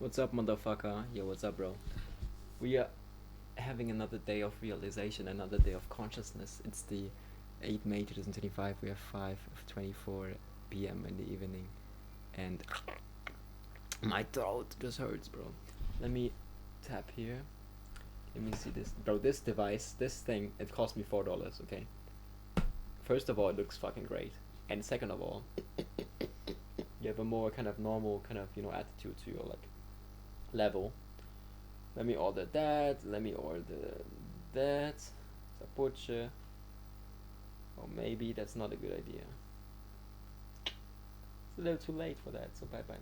What's up, motherfucker? Yo, what's up, bro? We are having another day of realization, another day of consciousness. It's the 8th May 2025. We have 5:24 p.m. in the evening, and my throat just hurts, bro. Let me tap here. Let me see this, bro. This device, this thing, it cost me $4. Okay. First of all, it looks fucking great, and second of all, you have a more kind of normal kind of attitude to your like level. Let me order that. Let me order that. Sapoche. Or maybe that's not a good idea. It's a little too late for that, so bye bye.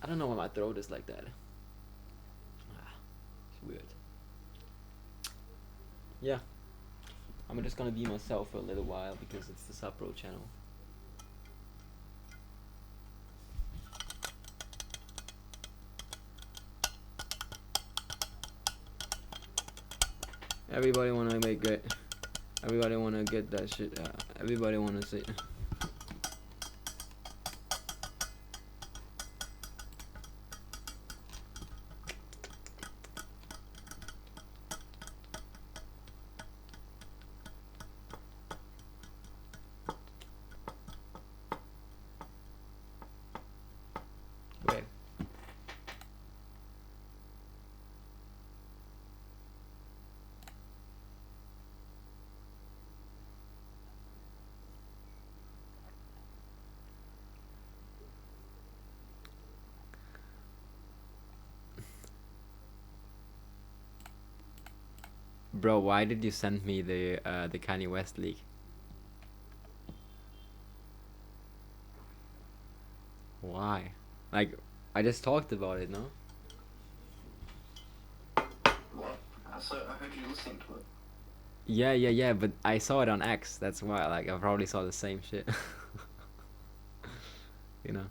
I don't know why my throat is like that. It's weird. Yeah. I'm just gonna be myself for a little while because it's the SUP channel. Everybody wanna make it. Everybody wanna get that shit. Everybody wanna see. Wait. Bro, why did you send me the Kanye West leak? Why? Like, I just talked about it, no? What? I heard you listening to it. Yeah, but I saw it on X. That's why, like, I probably saw the same shit. you know.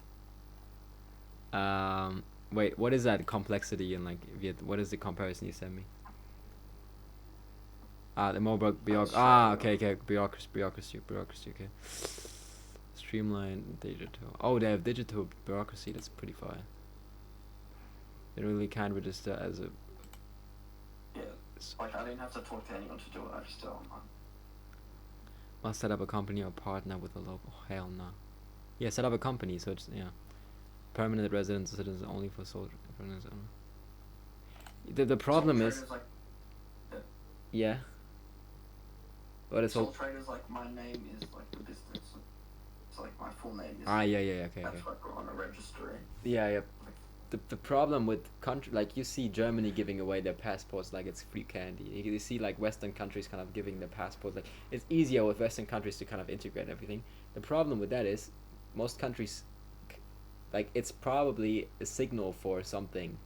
Wait, what is that complexity and like what is the comparison you sent me? The more okay, bureaucracy, okay. Streamline digital. Oh, they have digital bureaucracy. That's pretty fire. They really can't register as a. Yeah, like I didn't have to talk to anyone to do it. I just did it online. Must set up a company or partner with a local. Hell no. Yeah, set up a company. So it's permanent residents, citizens only for sole. The problem is. Like, yeah. What is sole traders like my name is like the business. It's like my full name is. Yeah, okay. That's like on a registry. Yeah. The problem with country, like you see Germany giving away their passports like it's free candy. You see like Western countries kind of giving their passports, like it's easier with Western countries to kind of integrate everything. The problem with that is most countries, like it's probably a signal for something,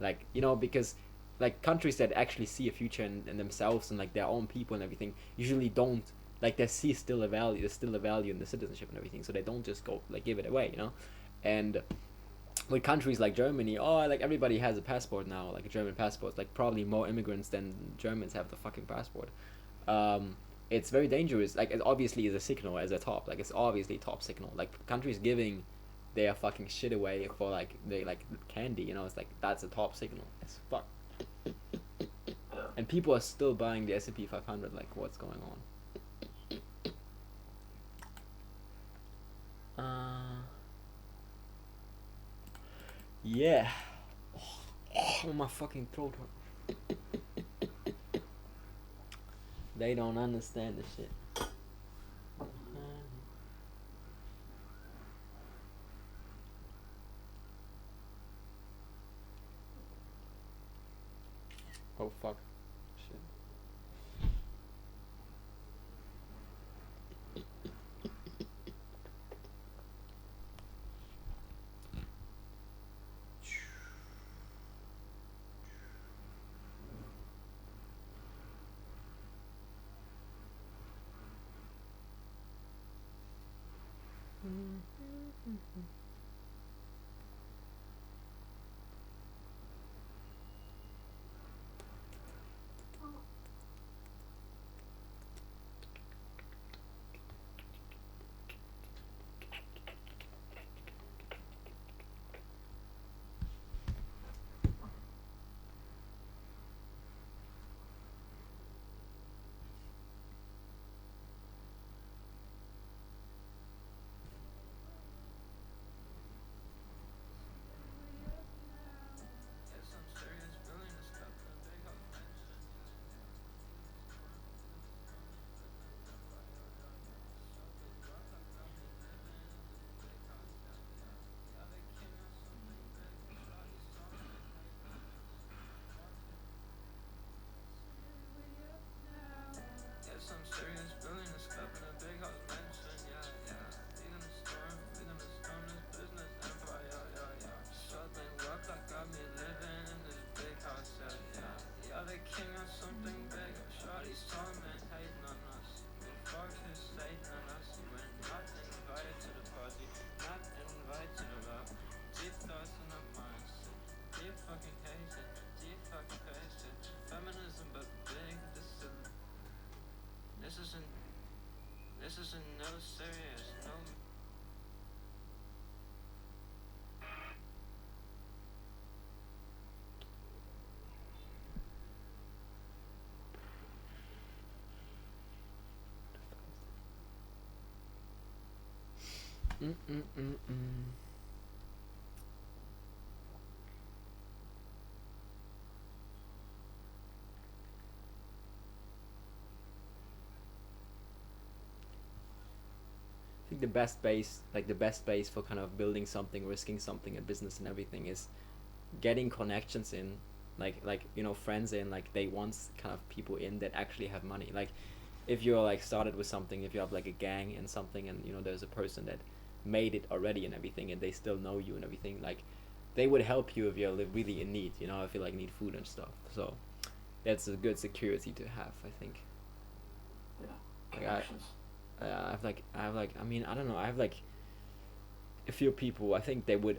like because like countries that actually see a future in themselves and like their own people and everything usually don't, like they see still a value. There's still a value in the citizenship and everything, so they don't just go like give it away, and with countries like Germany, like everybody has a passport now, like a German passport, like probably more immigrants than Germans have the fucking passport. It's very dangerous. Like it obviously is a signal as a top, like it's obviously top signal. Like countries giving their fucking shit away for like they like candy, it's like that's a top signal. It's fuck. And people are still buying the S&P 500. Like what's going on? Yeah. Oh, my fucking throat hurt. They don't understand the shit. Oh fuck. Shit. Mm-mm-mm-mm. I think the best base for kind of building something, risking something, a business and everything is getting connections in, like you know, friends in, like they want kind of people in that actually have money. Like if you're like started with something, if you have like a gang and something, and you know there's a person that made it already and everything, and they still know you and everything, like they would help you if you're really in need. You know, if you like need food and stuff. So that's a good security to have, I think. Yeah. Like Connections. I have like I mean I don't know I have like a few people. I think they would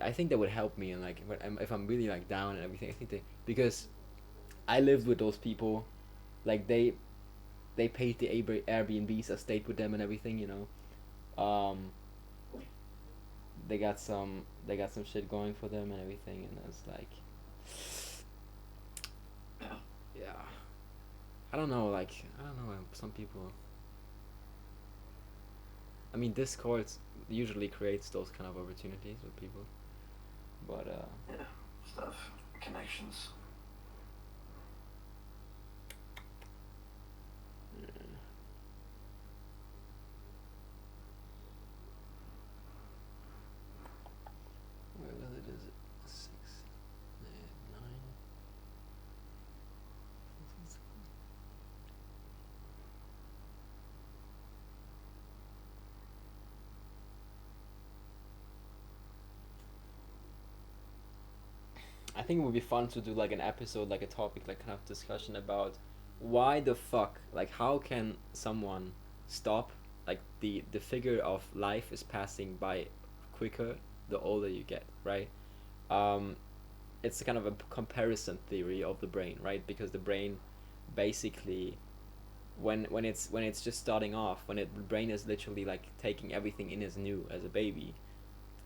help me, and like if I'm really like down and everything. I think they, because I lived with those people, like they paid the Airbnbs. I stayed with them and everything. You know, they got some shit going for them and everything, and it's like, Yeah. yeah, I don't know. Like I don't know. Some people. I mean, Discord usually creates those kind of opportunities with people, but Yeah. Stuff. Connections. where was it? Is it 6, 9? I think it would be fun to do like an episode, like a topic, like kind of discussion about why the fuck, like how can someone stop, like the figure of life is passing by quicker the older you get, right? Um, it's a kind of a comparison theory of the brain, right? Because the brain basically when it's just starting off, when the brain is literally like taking everything in as new as a baby,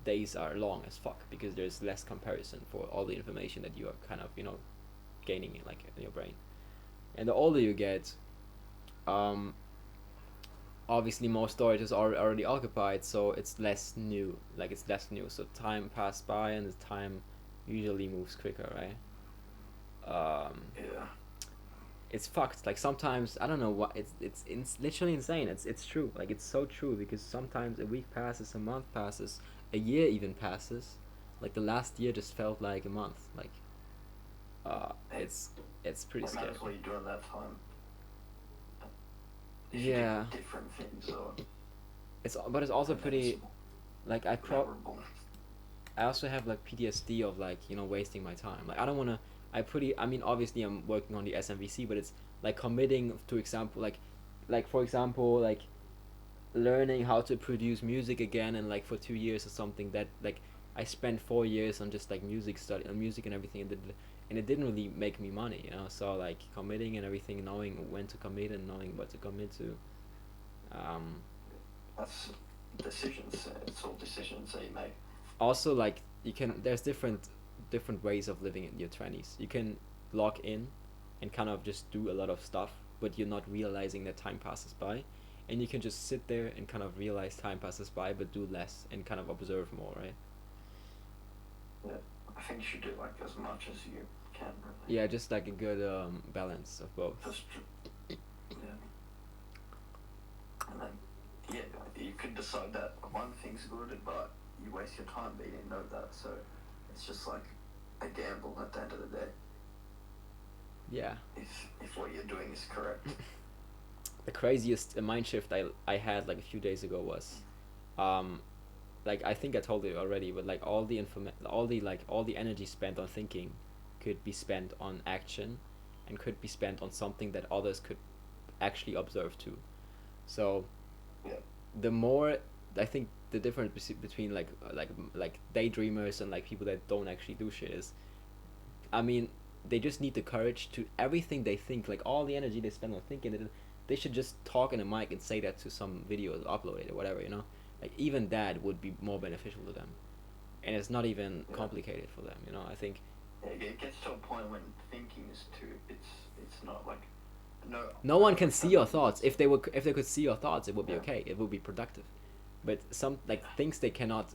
days are long as fuck because there's less comparison for all the information that you are kind of, you know, gaining in like in your brain. And the older you get, um, obviously more storage is already occupied, so it's less new. Like it's less new, so time passed by and the time usually moves quicker, right? Yeah. It's fucked. Like sometimes I don't know what it's literally insane. It's true. Like it's so true because sometimes a week passes, a month passes, a year even passes. Like the last year just felt like a month. Like Hey, it's pretty what scary. matters what you do in that time. If you Yeah, do different things or it's also and then it's pretty like memorable. I also have like PTSD of like, you know, wasting my time. Like I don't want to. I mean obviously I'm working on the SMVC, but it's like committing to example like for example like learning how to produce music again, and like for 2 years or something that like I spent 4 years on just like music study on music and everything, and it didn't really make me money, you know. So like committing and everything, knowing when to commit and knowing what to commit to. Um, That's decisions. It's all decisions that you make. Also like you can there's different ways of living in your 20s. You can lock in and kind of just do a lot of stuff, but you're not realizing that time passes by, and you can just sit there and kind of realize time passes by but do less and kind of observe more, right? Yeah. I think you should do like as much as you can, really. Yeah, just like a good balance of both. Just yeah. And then yeah, you could decide that one thing's good, but you waste your time, but you didn't know that. So it's just like a gamble at the end of the day. Yeah. If what you're doing is correct. The craziest mind shift I had like a few days ago was um like I think I told you already, but like all the energy spent on thinking could be spent on action, and could be spent on something that others could actually observe too. So Yeah. the more, I think the difference between like daydreamers and like people that don't actually do shit is I mean, they just need the courage to everything they think, like all the energy they spend on thinking it. They should just talk in a mic and say that to some videos, upload it or whatever, you know. Like even that would be more beneficial to them, and it's not even Yeah. complicated for them, you know. I think Yeah, it gets to a point when thinking is too. It's not like no. no one can see your somebody thoughts. needs- If they could see your thoughts, it would be Yeah. okay. It would be productive. But some like things they cannot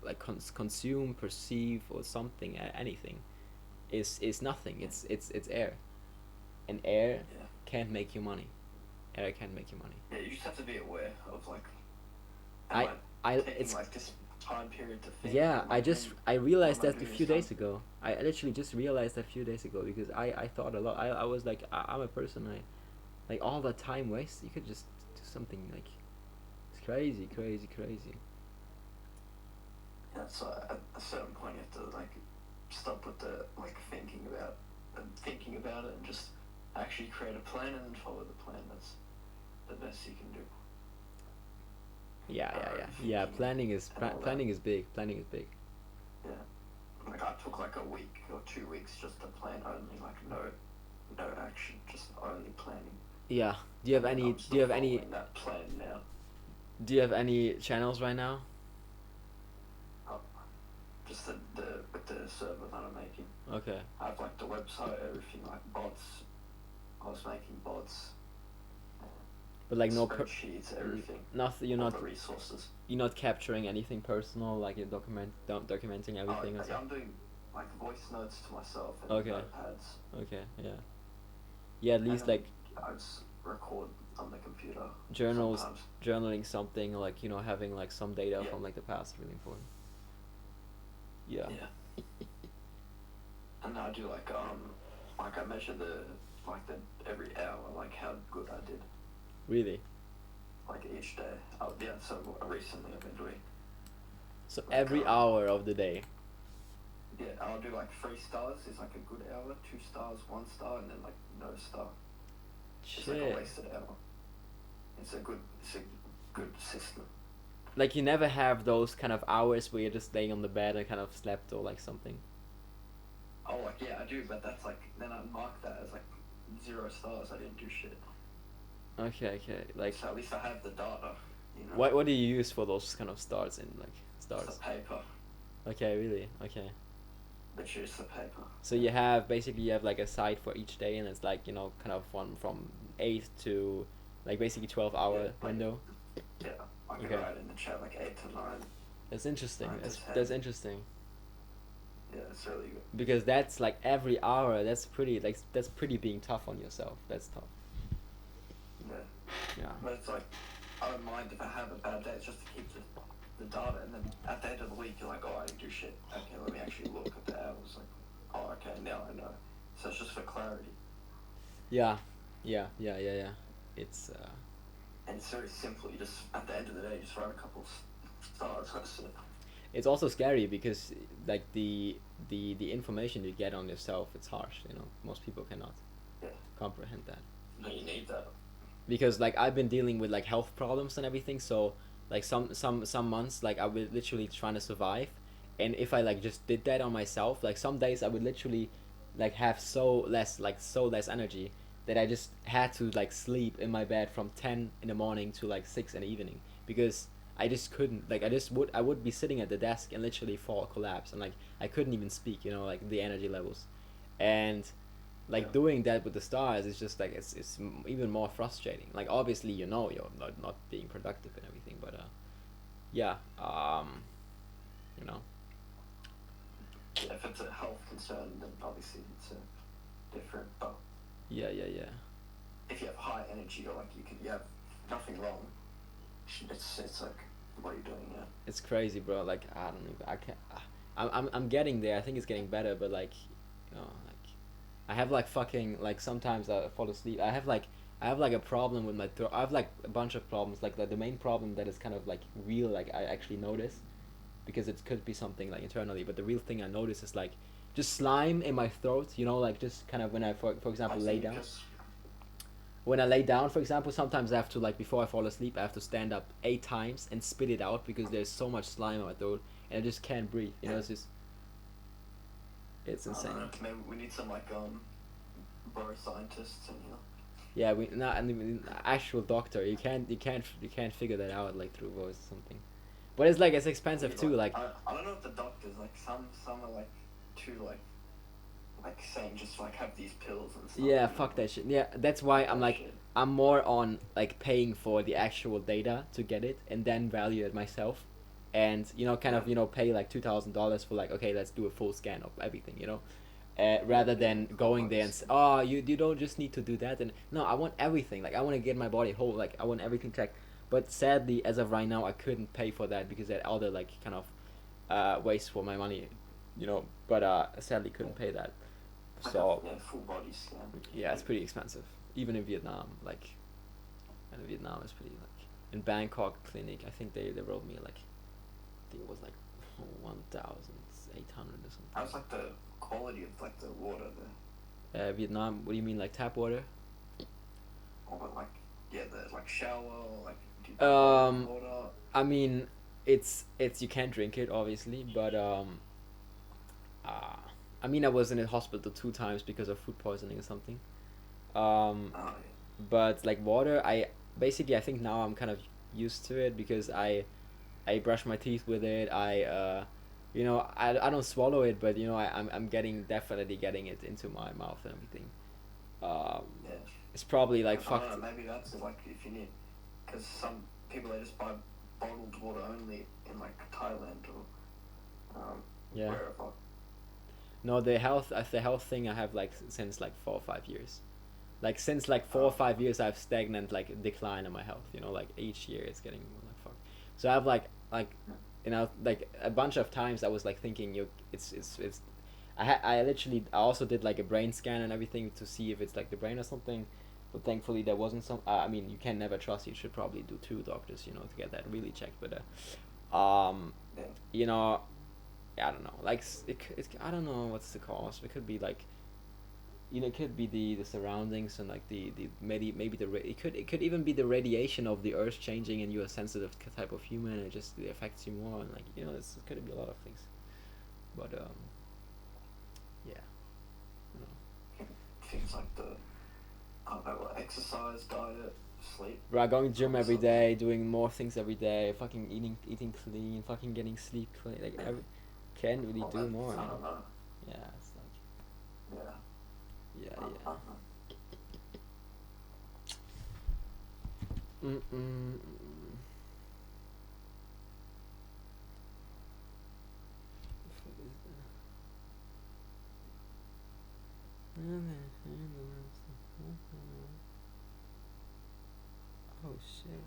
like consume, perceive, or something, anything, is nothing. It's air, and air Yeah. can't make you money. Air can't make you money. Yeah, you just have to be aware of like. I- like, I taking it's like this time period to think. yeah. and, like, I realized am I that a doing few days something? ago. I literally just realized that a few days ago because I thought a lot. I was like I'm a person. I like all the time waste. You could just do something like it's crazy, crazy, crazy. Yeah, so at a certain point you have to like stop with the like thinking about it and just actually create a plan and then follow the plan. That's the best you can do. Yeah. Planning is and all that. planning is big. Planning is big. Yeah. Like I took like a week or 2 weeks just to plan only, like no action, just only planning. Yeah. Do you have And any? I'm Do you have still any? following that plan now? Do you have any channels right now? Just with the server that I'm making. Okay. I have like the website, everything, like bots. I was making bots, But like no spreadsheets, everything. nothing. All the resources. You're not capturing anything personal. Like you're documenting everything. Or Yeah, I'm doing like voice notes to myself and Okay. notepads. Okay. Yeah. Yeah. At And least then like I just record on the computer. journals, Sometimes. journaling something like having like some data Yeah. from like the past is really important. Yeah. Yeah. And I do like I measure the every hour, like how good I did, Really. like each day. Yeah. So recently I've been doing. So Like, every hour of the day. Yeah, I'll do like 3 stars is like a good hour, 2 stars, 1 star, and then like no star. It's like a Shit. wasted hour. It's a good system. Like you never have those kind of hours where you're just laying on the bed and kind of slept or like something. Oh, like yeah, I do, but that's like then I mark that as like 0 stars. I didn't do shit. Okay. Like So at least I have the data. You know. what do you use for those kind of stars in like stars? It's the paper. Okay. Really. Okay. Literally, it's the paper. So you have basically like a site for each day, and it's like kind of one from 8 to like basically 12-hour Yeah, like- window. Yeah, I can Okay. write in the chat like 8 to 9. That's interesting. Nine to That's 10. that's interesting Yeah, it's really good. because that's like every hour. That's pretty being tough on yourself. That's tough. Yeah, Yeah. but it's like I don't mind if I have a bad day. It's just to keep the data, and then at the end of the week, you're like, oh, I didn't do shit. Okay, let me actually look at the hours. Like, oh, okay, now I know. So it's just for clarity, Yeah. It's and it's very simple. You just at the end of the day, you just write a couple stars. That's it. it's also scary because like the information you get on yourself, it's harsh. Most people cannot Yeah. comprehend that. No, you need that. Because like I've been dealing with like health problems and everything, so like some months like I was literally trying to survive, and if I like just did that on myself, like some days I would literally like have so less energy that I just had to like sleep in my bed from 10 in the morning to like 6 in the evening because I just couldn't, like I would be sitting at the desk and literally collapse, and like I couldn't even speak, like the energy levels. And like Yeah. doing that with the stars is just like it's even more frustrating. Like obviously you're not being productive and everything, but yeah, you know. Yeah, if it's a health concern, then obviously it's different. But Yeah. if you have high energy or like you have nothing wrong, it's like what are you doing? Yeah. It's crazy, bro. Like I don't even, I can't. I'm getting there. I think it's getting better, but like, like I have like fucking like sometimes I fall asleep. I have like a problem with my throat. I have like a bunch of problems. Like the main problem that is kind of like real. Like I actually notice, because it could be something like internally. But the real thing I notice is like just slime in my throat. Like just kind of when I for example lay down. When I lay down, for example, sometimes I have to like before I fall asleep, I have to stand up 8 times and spit it out because there's so much slime in my throat and I just can't breathe. It's just It's I don't know. insane. Maybe we need some like bro scientists in here. Yeah, we not and the actual doctor. You can't figure that out like through voice or something. But it's like it's We expensive need too. like Like I don't know if the doctors like some are like too like saying just like have these pills and stuff. yeah, You know? fuck that shit. Yeah, that's why I'm That like shit. I'm more on like paying for the actual data to get it and then value it myself, and kind of Yeah. pay like $2,000 for like okay let's do a full scan of everything Yeah, rather yeah, than full going body there and scan. oh you don't just need to do that and no I want everything like I want to get my body whole like I want everything checked, but sadly as of right now I couldn't pay for that because that other like kind of waste for my money, but sadly couldn't pay that. Like So a full body scan. yeah, it's pretty expensive. Even in Vietnam, like, and in Vietnam it's pretty like in Bangkok clinic. I think they wrote me like I think it was like 1,800 or something. How's like the quality of like the water there? Vietnam. What do you mean like tap water? Or like yeah, the like shower or like do you Um, water? I mean, it's you can't drink it obviously, but uh, I mean I was in a hospital 2 times because of food poisoning or something. Um, Oh but like water, I think now I'm kind of used to it because I brush my teeth with it. I don't swallow it, but I'm definitely getting it into my mouth and everything. Um, yeah. Yeah. it's probably like I don't fucked. know. Maybe that's like if you need, because some people they just buy bottled water only in like Thailand or Yeah. wherever. No, the health thing I have like since like 4 or 5 years. Like since like 4 or 5 years, I have stagnant like decline in my health. Like each year it's getting more like fuck. So I have like like a bunch of times I was like thinking it's I literally I also did like a brain scan and everything to see if it's like the brain or something, but thankfully there wasn't some. I mean you can never trust. You should probably do 2 doctors to get that really checked. But Yeah. you know I don't know like I don't know what's the cause. It could be like it could be the surroundings and like the maybe it could even be the radiation of the earth changing and you're a sensitive type of human and it affects you more and like it could be a lot of things, but yeah, Things like the I don't know, exercise, diet, sleep. bro, going to gym every stuff. day, doing more things every day, fucking eating clean, fucking getting sleep clean, like can't really do more, I don't know. yeah, it's like Yeah. yeah, I don't know. Mm-mm. Oh shit.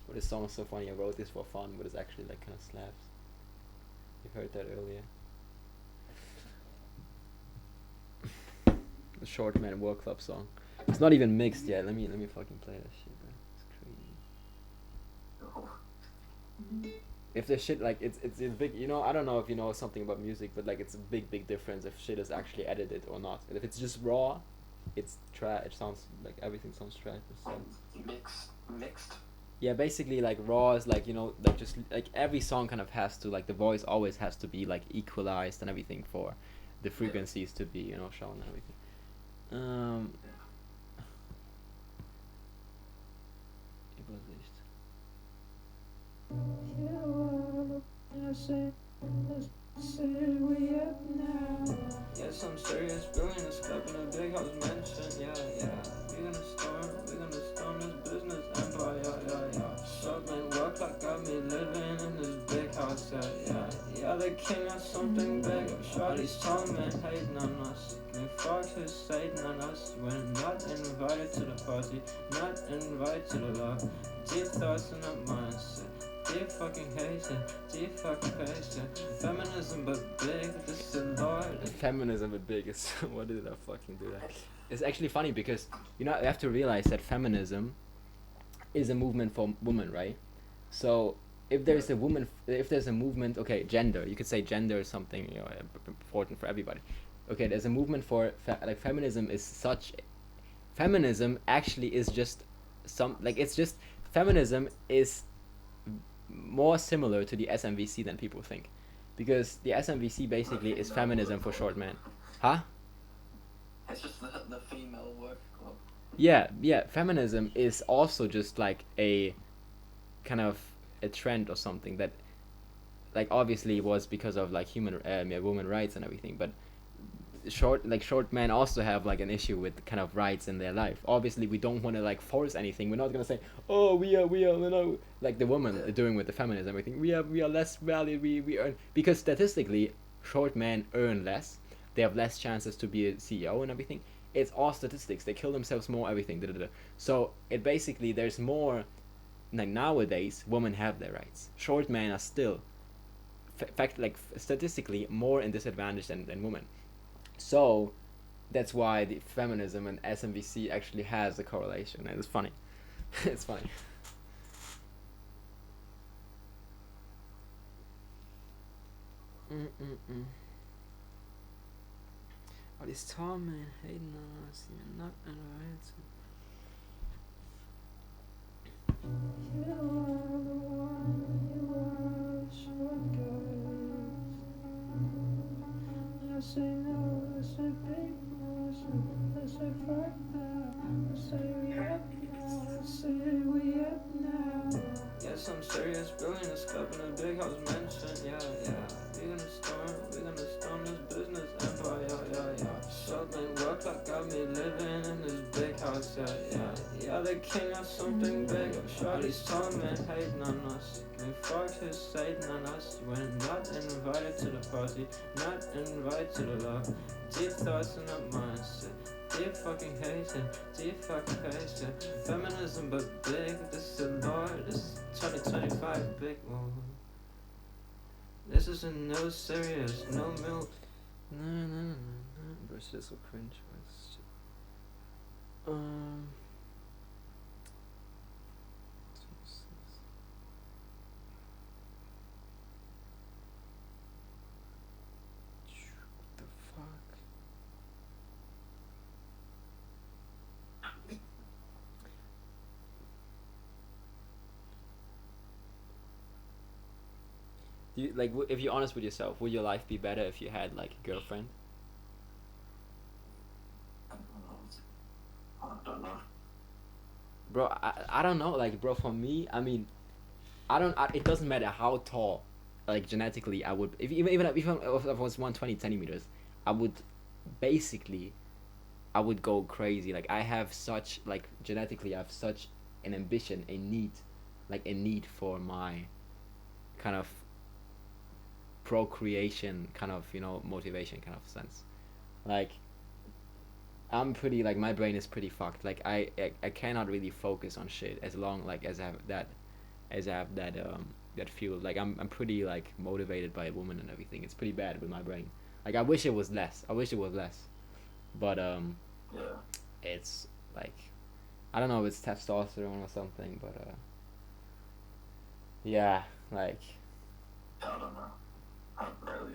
But this song is so funny. I wrote this for fun, but it's actually like kind of slaps. You heard that earlier. The Short Man War Club song. It's not even mixed yet. Let me fucking play that shit, bro. It's crazy. If the shit like it's big, I don't know if you know something about music, but like it's a big difference if shit is actually edited or not. And if it's just raw, it's trash. It sounds like everything sounds trash. Mixed. Yeah, basically like raw is like like just like every song kind of has to like the voice always has to be like equalized and everything for the frequencies to be shown and everything. Yes, I'm serious, billionaires club in a big house mansion, yeah. We gonna storm this business empire, yeah. Suburban work like got me living in this big house, yeah. The king of something big, shawty's telling me hating on us. Me fuck his Satan on us, we're not invited to the party, not invited to the love. Deep thoughts in our mindset. deep fucking Haitian, deep fucking Haitian. Feminism but big, this is Lord. Feminism but big is what did I fucking do that? It's actually funny because you have to realize that feminism is a movement for women, right? So if there's a movement, okay, gender, you could say gender is something important for everybody. Okay, there's a movement for like feminism is such. Feminism actually is just it's just feminism is more similar to the SMVC than people think, because the SMVC basically is feminism for short men, huh? It's just the female work club. Yeah, feminism is also just like a kind of a trend or something that like obviously was because of like women rights and everything, but short men also have like an issue with kind of rights in their life. Obviously we don't want to like force anything. We're not gonna say, oh, we are like the woman are doing with the feminism, everything. We are less valued. We earn, because statistically short men earn less, they have less chances to be a CEO and everything. It's all statistics. They kill themselves more, everything. Da, da, da. So it basically there's more like nowadays women have their rights. Short men are still statistically more in disadvantage than women. So that's why the feminism and SMVC actually has a correlation, and it's funny. It's funny. Mm-mm-mm. All these tall men hating on us, you're not alright. You are the one, you are the short guys. I say no, I say big motion, I say fuck that, I say we up now, I say we up now. Yes, I'm serious, building a scope in a big house mansion, yeah. We gonna storm this business empire, yeah. Shotgun work like got me living in this big house, yeah. The king of something big, shorty's tall man hating on us. And fuck his Satan on us, we're not invited to the party, not invited to the love. Deep thoughts in our minds, deep fucking Haitian, deep fucking Haitian. Feminism but big, this is a Lord, this is 2025 big one. This is a no serious, no milk. No. Bro, shit is so cringe. Um. What the fuck? You like if you're honest with yourself, would your life be better if you had like a girlfriend? I don't know. Bro, I don't know. Like, bro, for me, I mean, it doesn't matter how tall, like genetically, I would if I was 120 centimeters, I would basically I would go crazy. Like I have such like genetically, I have such an ambition, a need for my kind of procreation, kind of motivation, kind of sense. Like I'm pretty like my brain is pretty fucked. Like I cannot really focus on shit as long like as I have that fuel. Like I'm pretty like motivated by a woman and everything. It's pretty bad with my brain. Like I wish it was less. But Yeah. it's like I don't know if it's testosterone or something, but yeah, like I don't know. I don't know.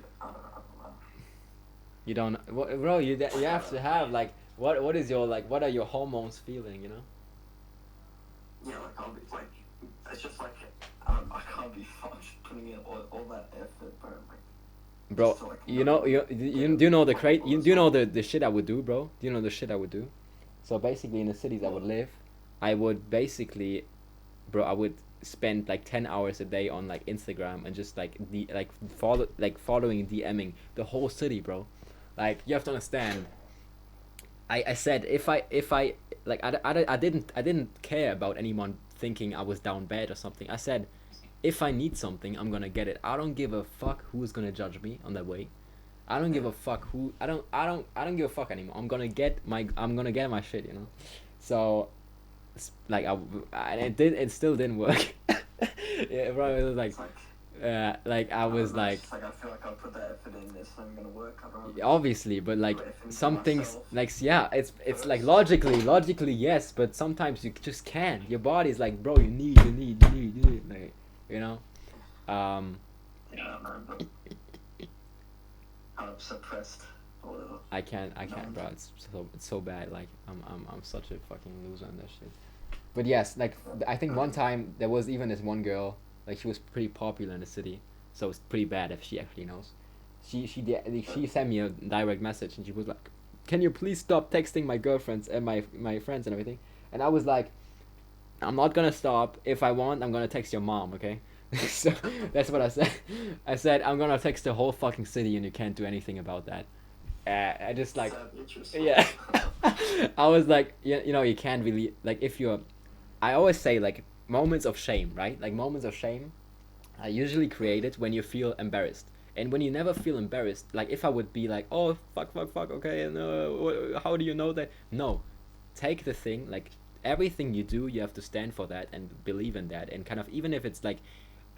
you don't bro, you have to have like what is your like what are your hormones feeling, Yeah, like I'll be like, it's just like I can't be fucked putting in all that effort, bro. Like, bro, just to, like, do you know do you know the shit I would do, bro? Do you know the shit I would do? So basically in the cities I would live, I would basically, bro, I would spend like 10 hours a day on like Instagram and just like following DMing the whole city, bro. Like you have to understand, I said if I like I didn't care about anyone thinking I was down bad or something. I said if I need something, I'm gonna get it. I don't give a fuck who's gonna judge me on that way. I don't give a fuck who. I don't give a fuck anymore. I'm gonna get my shit. So, like it still didn't work. Yeah, bro, it was like I I was don't know. It's like, just like I feel like I put that effort in this, and I'm gonna work. I'd rather just obviously, but like put effort into some things, myself like yeah, it's like first. logically yes, but sometimes you just can't. Your body's like, bro, you need, like, you know. Um, Yeah, man, but kind of suppressed or whatever. I can't, bro. It's so bad. Like I'm such a fucking loser on that shit. But yes, like I think one time there was even this one girl, like she was pretty popular in the city, so it's pretty bad if she actually knows. She sent me a direct message and she was like, "Can you please stop texting my girlfriends and my friends and everything?" And I was like, "I'm not gonna stop. If I want, I'm gonna text your mom, okay?" So that's what I said. I said I'm gonna text the whole fucking city and you can't do anything about that. I just like, Sad bitches. yeah. I was like, you know, you can't really like if you're. I always say like moments of shame, right? Like moments of shame are usually created when you feel embarrassed. And when you never feel embarrassed, like if I would be like, oh fuck, okay, and how do you know that? No, take the thing like everything you do, you have to stand for that and believe in that, and kind of even if it's like,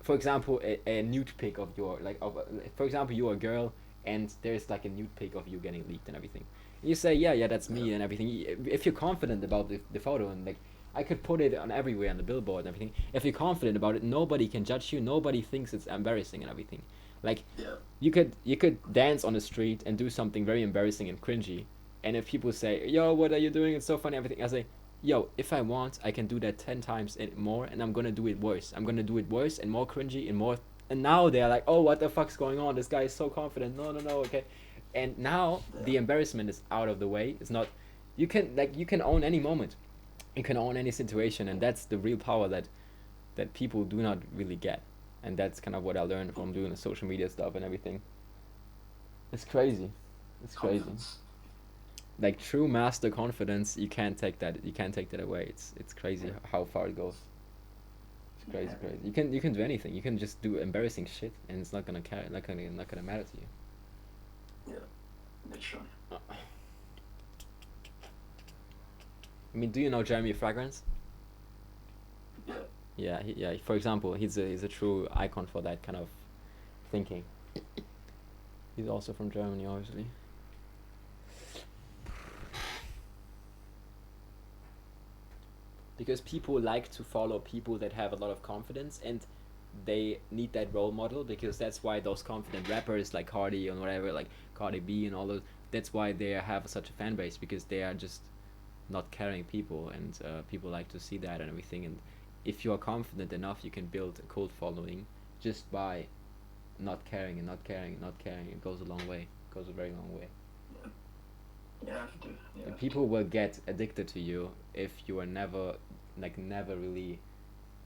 for example, a nude pic of your like of for example you're a girl and there's like a nude pic of you getting leaked and everything. You say yeah that's Yeah, me and everything. If you're confident about the photo and like I could put it on everywhere on the billboard and everything. If you're confident about it, nobody can judge you. Nobody thinks it's embarrassing and everything. Like yeah, you could dance on the street and do something very embarrassing and cringy, and if people say, "Yo, what are you doing? It's so funny," everything, I say, "Yo, if I want, I can do that 10 times and more, and I'm gonna do it worse. I'm gonna do it worse and more cringy and more." And now they're like, "Oh, what the fuck's going on? This guy is so confident." No, no, no. Okay, and now yeah, the embarrassment is out of the way. It's not. You can own any moment. You can own any situation, and that's the real power that people do not really get. And that's kind of what I learned from doing the social media stuff and everything. It's crazy. It's crazy. confidence. Like true master confidence, you can't take that. You can't take that away. It's crazy how far it goes. It's crazy, Yeah, crazy. You can do anything. You can just do embarrassing shit, and it's not gonna care. Not gonna matter to you. yeah, literally. I mean, do you know Jeremy Fragrance? Yeah, Yeah, yeah. For example, he's a true icon for that kind of thinking. He's also from Germany, obviously. Because people like to follow people that have a lot of confidence and they need that role model because that's why those confident rappers like Cardi and whatever, like Cardi B and all those, that's why they have such a fan base because they are just not caring people and people like to see that and everything. And if you are confident enough, you can build a cult following just by not caring and not caring and not caring. It goes a long way. It goes a very long way. yeah, you have to. You And have to. people will get addicted to you if you are never really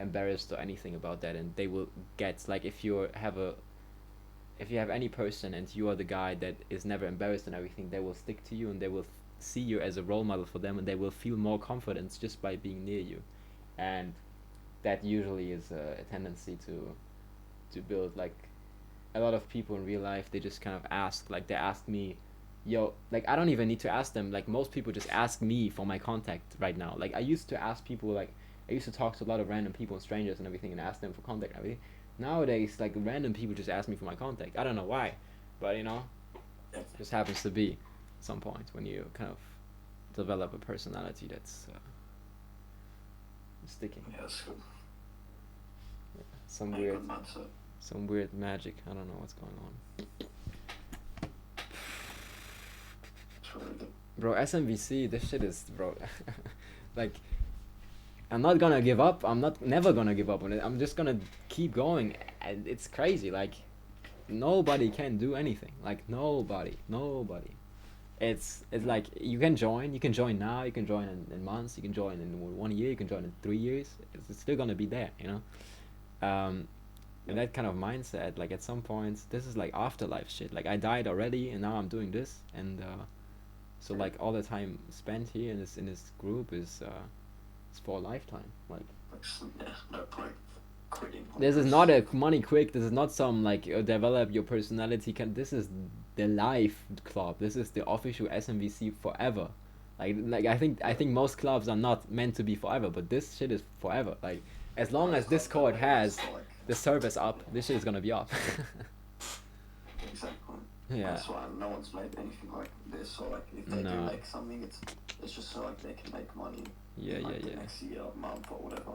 embarrassed or anything about that, and they will get like if you have any person and you are the guy that is never embarrassed and everything, they will stick to you and they will see you as a role model for them and they will feel more confidence just by being near you. And that usually is a tendency to build like a lot of people in real life. They just kind of ask, like they ask me, yo, like I don't even need to ask them. Like most people just ask me for my contact right now. Like I used to ask people, like I used to talk to a lot of random people and strangers and everything and ask them for contact and everything. Nowadays, like random people just ask me for my contact. I don't know why, but Yeah, just happens to be some point when you kind of develop a personality that's sticking. yeah, that's good. Some Yeah, weird, good mindset. some weird magic. I don't know what's going on. It's really good. Bro, SMVC, this shit is, bro. Like, I'm not gonna give up. I'm not never gonna give up on it. I'm just gonna keep going. And it's crazy. Like, nobody can do anything. Like, nobody. It's like you can join. You can join now. You can join in months. You can join in 1 year. You can join in 3 years. It's still gonna be there. Um, and that kind of mindset. Like at some points, this is like afterlife shit. Like I died already, and now I'm doing this, and so like all the time spent here in this group is for a lifetime. Like Like, yeah, no point quitting on this is this. not a money quick. This is not some like develop your personality. This is the life club. This is the official SMVC forever. Like I think most clubs are not meant to be forever, but this shit is forever. Like As long I as quite that Discord way where has it's not like the service up, yeah, this shit is gonna be up. exactly. Yeah. That's why no one's made anything like this. So like if they do No. make something, it's just so like they can make money Yeah, in yeah, like the yeah. next year, month or whatever,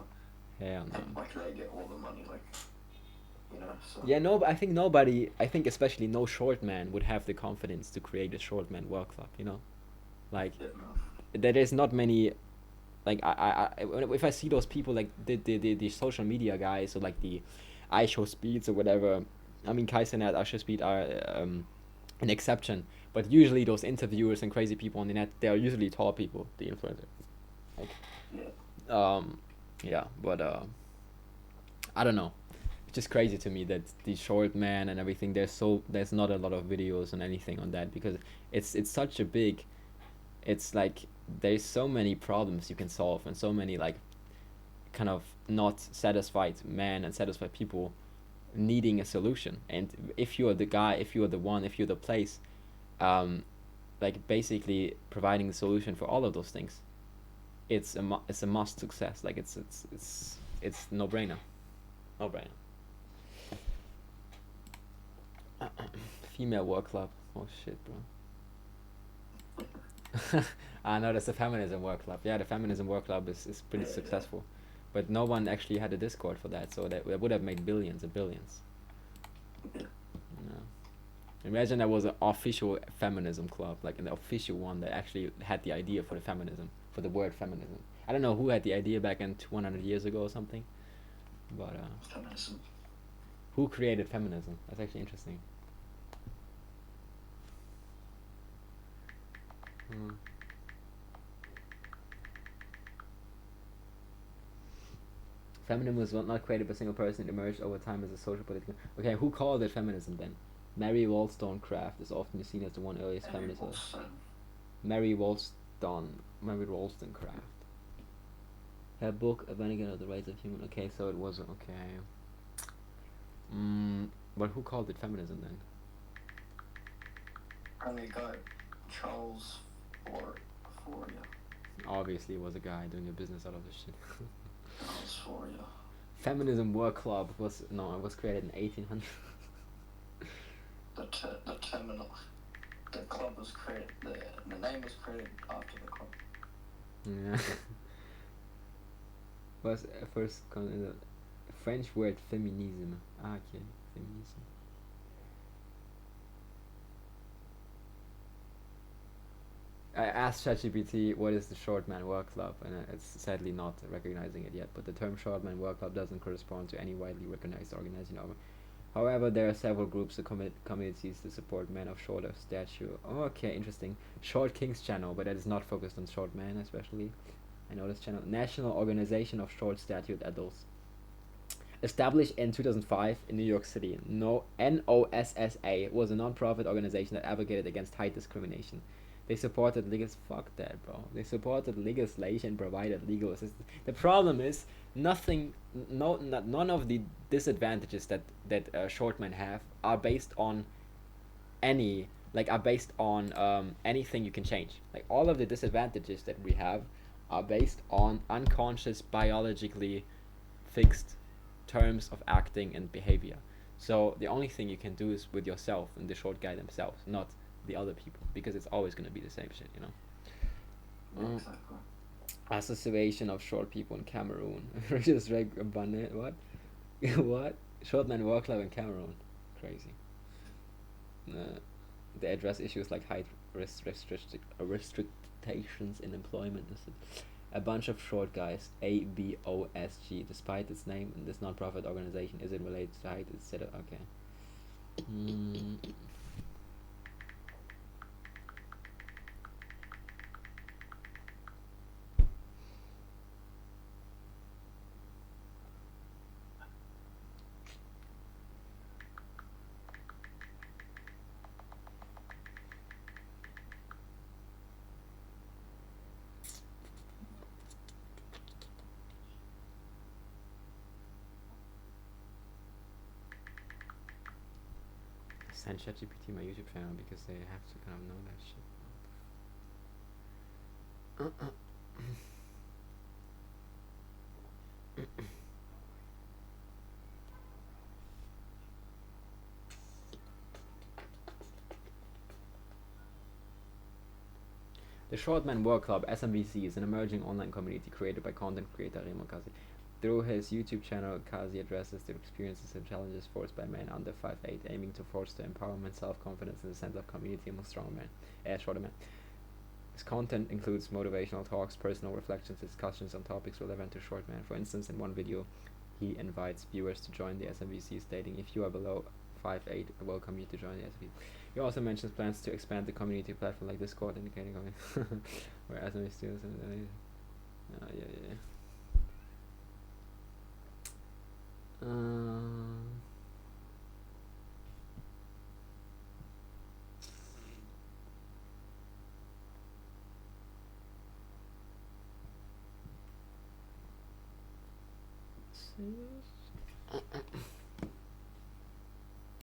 Hell no. and like they get all the money, like you know. So Yeah, no, but I think nobody, I think especially no short man would have the confidence to create a short man work club, you know? Like, yeah, no. there is not many, like, if I see those people, like, the social media guys, or like the I Show Speeds or whatever, I mean, Kaizen and I Show Speed are an exception, but usually those interviewers and crazy people on the net, they are usually tall people, the influencer. Like, Yeah. yeah, but, I don't know. It's just crazy to me that the short man and everything. There's not a lot of videos and anything on that because it's such a big. It's like there's so many problems you can solve and so many like kind of not satisfied men and satisfied people needing a solution. And if you're the guy, if you're the one, if you're the place, um, like basically providing the solution for all of those things, it's a must success. Like it's no brainer, no brainer. Female work club. Oh shit, bro. I know that's the feminism work club. Yeah, the feminism work club is pretty Yeah, successful, but no one actually had a Discord for that, so that would have made billions and billions. yeah. No. Imagine there was an official feminism club, like an official one that actually had the idea for the feminism, for the word feminism. I don't know who had the idea back in 100 years ago or something, but Feminism. who created feminism? That's actually interesting. Hmm. Feminism was not created by a single person. It emerged over time as a social political. Okay, who called it feminism then? Mary Wollstonecraft is often seen as the one earliest feminist. Mary Wollstonecraft. Her book, A Vanguard of the Rights of Human. Okay, so it was okay. But who called it feminism then? And they got Charles Fourier. Obviously, it was a guy doing a business out of this shit. Charles Fourier. Feminism Work Club was it was created in 1800. The terminal. The club was created. The name was created after the club. Yeah. Was first the French word feminism. Ah, okay, feminism. I asked ChatGPT what is the Shortman Work Club, and it's sadly not recognizing it yet. But the term Shortman Work Club doesn't correspond to any widely recognized organizing. However, there are several groups or communities to support men of shorter stature. Oh, okay, interesting. Short Kings channel, but that is not focused on short men, especially. I know this channel. National Organization of Short Statured Adults. Established in 2005 in New York City, NOSSA was a non-profit organization that advocated against height discrimination. They supported fuck that, bro. They supported legislation, provided legal assistance. The problem is none of the disadvantages that short men have are based on anything you can change. Like all of the disadvantages that we have are based on unconscious, biologically fixed terms of acting and behavior. So the only thing you can do is with yourself and the short guy themselves, not the other people, because it's always going to be the same shit, you know. Exactly. Association of Short People in Cameroon. Just what? What? Short Men Work Club in Cameroon. Crazy. They address issues like height restrictions in employment. A bunch of short guys, ABOSG. Despite its name, this non-profit organization isn't related to height. It's set up. Okay. Send ChatGPT my YouTube channel because they have to kind of know that shit. The Shortman World Club (SMVC) is an emerging online community created by content creator Remo Kasi. Through his YouTube channel, Kazi addresses the experiences and challenges faced by men under 5'8", aiming to foster empowerment, self-confidence, and a sense of community among stronger men, shorter men. His content includes motivational talks, personal reflections, discussions on topics relevant to short men. For instance, in one video, he invites viewers to join the SMVC, stating, "If you are below 5'8", I welcome you to join the SMVC." He also mentions plans to expand the community platform like Discord, indicating where SMVC students yeah.